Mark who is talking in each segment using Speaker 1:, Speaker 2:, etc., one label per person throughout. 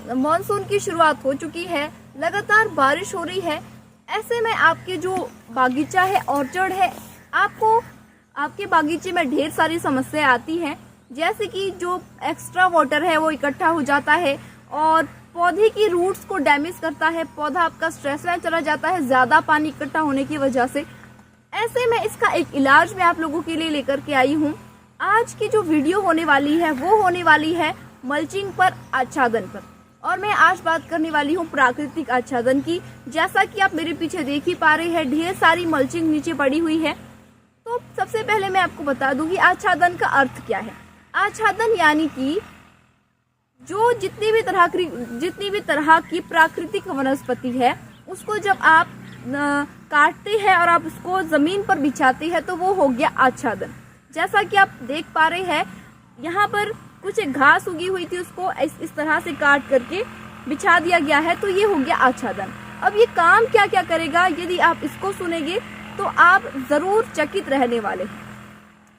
Speaker 1: Monsoon की शुरुआत हो चुकी है, लगातार बारिश हो रही है। ऐसे में आपके जो बागीचा है, ऑर्चर्ड है, आपको आपके बागीचे में ढेर सारी समस्याएं आती हैं, जैसे कि जो एक्स्ट्रा वाटर है वो इकट्ठा हो जाता है और पौधे की रूट्स को डैमेज करता है। पौधा आपका स्ट्रेस में चला जाता है ज़्यादा पानी इकट्ठा होने की वजह से। ऐसे में इसका एक इलाज मैं आप लोगों के लिए लेकर के आई हूँ। आज की जो वीडियो होने वाली है वो होने वाली है मल्चिंग पर, आच्छादन पर। और मैं आज बात करने वाली हूँ प्राकृतिक आच्छादन की। जैसा कि आप मेरे पीछे देख ही पा रहे हैं, ढेर सारी मल्चिंग नीचे पड़ी हुई है। तो सबसे पहले मैं आपको बता दूं कि आच्छादन का अर्थ क्या है। आच्छादन यानी कि जो जितनी भी तरह की प्राकृतिक वनस्पति है, उसको जब आप काटते हैं और आप उसको जमीन पर बिछाते हैं तो वो हो गया आच्छादन। जैसा कि आप देख पा रहे हैं, यहाँ पर कुछ घास उगी हुई थी, उसको इस तरह से काट करके बिछा दिया गया है, तो ये हो गया आच्छादन। अब ये काम क्या क्या करेगा, यदि आप इसको सुनेंगे तो आप जरूर चकित रहने वाले हैं।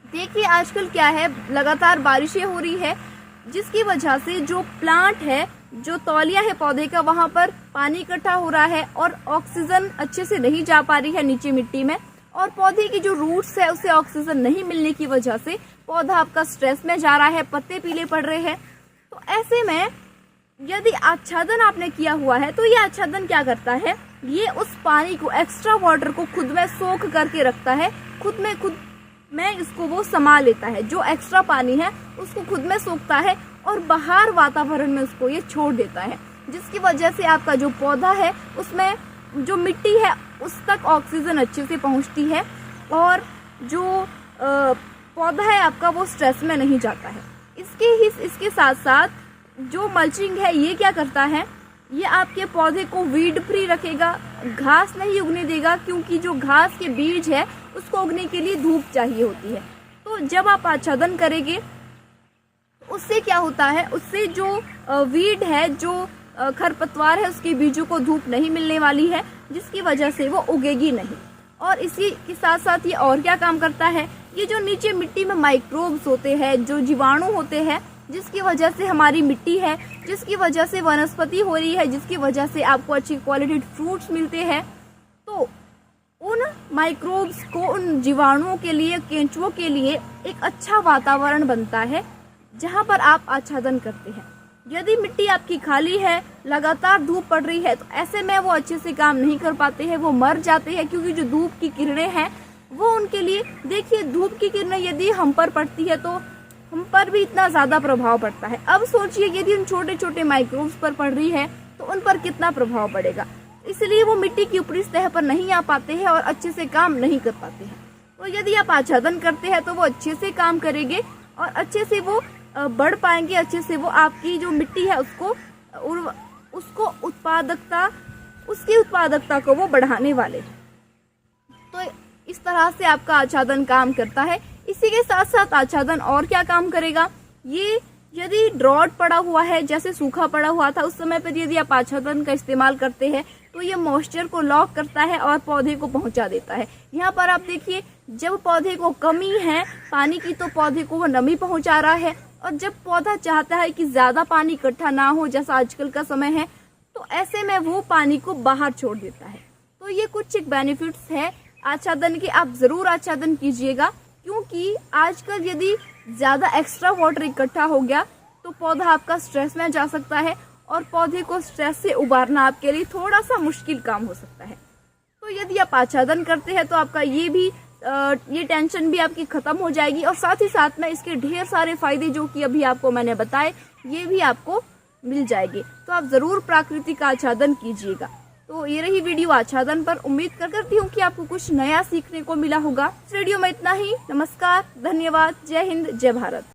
Speaker 1: देखिए आजकल क्या है, लगातार बारिशें हो रही है, जिसकी वजह से जो प्लांट है, जो तौलिया है पौधे का, वहां पर पानी इकट्ठा हो रहा है और ऑक्सीजन अच्छे से नहीं जा पा रही है नीचे मिट्टी में, और पौधे की जो रूट्स है उसे ऑक्सीजन नहीं मिलने की वजह से पौधा आपका स्ट्रेस में जा रहा है, पत्ते पीले पड़ रहे हैं। तो ऐसे में यदि आच्छादन आपने किया हुआ है तो ये आच्छादन क्या करता है, ये उस पानी को, एक्स्ट्रा वाटर को खुद में सोख करके रखता है, खुद में इसको वो समा लेता है। जो एक्स्ट्रा पानी है उसको खुद में सोखता है और बाहर वातावरण में उसको ये छोड़ देता है, जिसकी वजह से आपका जो पौधा है उसमें जो मिट्टी है उस तक ऑक्सीजन अच्छे से पहुंचती है और जो पौधा है आपका वो स्ट्रेस में नहीं जाता है। इसके साथ साथ जो मल्चिंग है ये क्या करता है, ये आपके पौधे को वीड फ्री रखेगा, घास नहीं उगने देगा, क्योंकि जो घास के बीज है उसको उगने के लिए धूप चाहिए होती है। तो जब आप आच्छादन करेंगे उससे क्या होता है, उससे जो वीड है, जो खरपतवार है, उसके बीजों को धूप नहीं मिलने वाली है, जिसकी वजह से वो उगेगी नहीं। और इसी के साथ साथ ये और क्या काम करता है, ये जो नीचे मिट्टी में माइक्रोब्स होते हैं, जो जीवाणु होते हैं, जिसकी वजह से हमारी मिट्टी है, जिसकी वजह से वनस्पति हो रही है, जिसकी वजह से आपको अच्छी क्वालिटी फ्रूट्स मिलते हैं, तो उन माइक्रोब्स को, उन जीवाणुओं के लिए, केंचुओं के लिए एक अच्छा वातावरण बनता है जहां पर आप आच्छादन करते हैं। यदि मिट्टी आपकी खाली है, लगातार धूप पड़ रही है, तो ऐसे में वो अच्छे से काम नहीं कर पाते हैं, वो मर जाते हैं, क्योंकि जो धूप की किरणें हैं वो उनके लिए, देखिए धूप की किरणें यदि हम पर पड़ती है तो हम पर भी इतना ज्यादा प्रभाव पड़ता है। अब सोचिए यदि उन छोटे छोटे माइक्रोब्स पर पड़ रही है तो उन पर कितना प्रभाव पड़ेगा। इसलिए वो मिट्टी की ऊपरी सतह पर नहीं आ पाते हैं और अच्छे से काम नहीं कर पाते हैं। तो यदि आप आच्छादन करते हैं तो वो अच्छे से काम करेंगे और अच्छे से वो बढ़ पाएंगे, अच्छे से वो आपकी जो मिट्टी है उसकी उत्पादकता को वो बढ़ाने वाले। तो इस तरह से आपका आच्छादन काम करता है। इसी के साथ साथ आच्छादन और क्या काम करेगा, ये यदि ड्रॉट पड़ा हुआ है, जैसे सूखा पड़ा हुआ था, उस समय पर यदि आप आच्छादन का इस्तेमाल करते हैं तो ये मॉइस्चर को लॉक करता है और पौधे को पहुंचा देता है। यहाँ पर आप देखिए, जब पौधे को कमी है पानी की तो पौधे को वो नमी पहुंचा रहा है, और जब पौधा चाहता है कि ज्यादा पानी इकट्ठा ना हो, जैसा आजकल का समय है, तो ऐसे में वो पानी को बाहर छोड़ देता है। तो ये कुछ एक बेनिफिट्स है आच्छादन के। आप जरूर आच्छादन कीजिएगा, क्योंकि आजकल यदि ज्यादा एक्स्ट्रा वाटर इकट्ठा हो गया तो पौधा आपका स्ट्रेस में जा सकता है और पौधे को स्ट्रेस से उबारना आपके लिए थोड़ा सा मुश्किल काम हो सकता है। तो यदि आप आच्छादन करते हैं तो आपका ये टेंशन भी आपकी खत्म हो जाएगी, और साथ ही साथ में इसके ढेर सारे फायदे जो कि अभी आपको मैंने बताए ये भी आपको मिल जाएंगे। तो आप जरूर प्राकृतिक आच्छादन कीजिएगा। तो ये रही वीडियो आच्छादन पर। उम्मीद करती हूँ कि आपको कुछ नया सीखने को मिला होगा। इस वीडियो में इतना ही। नमस्कार, धन्यवाद, जय हिंद, जय भारत।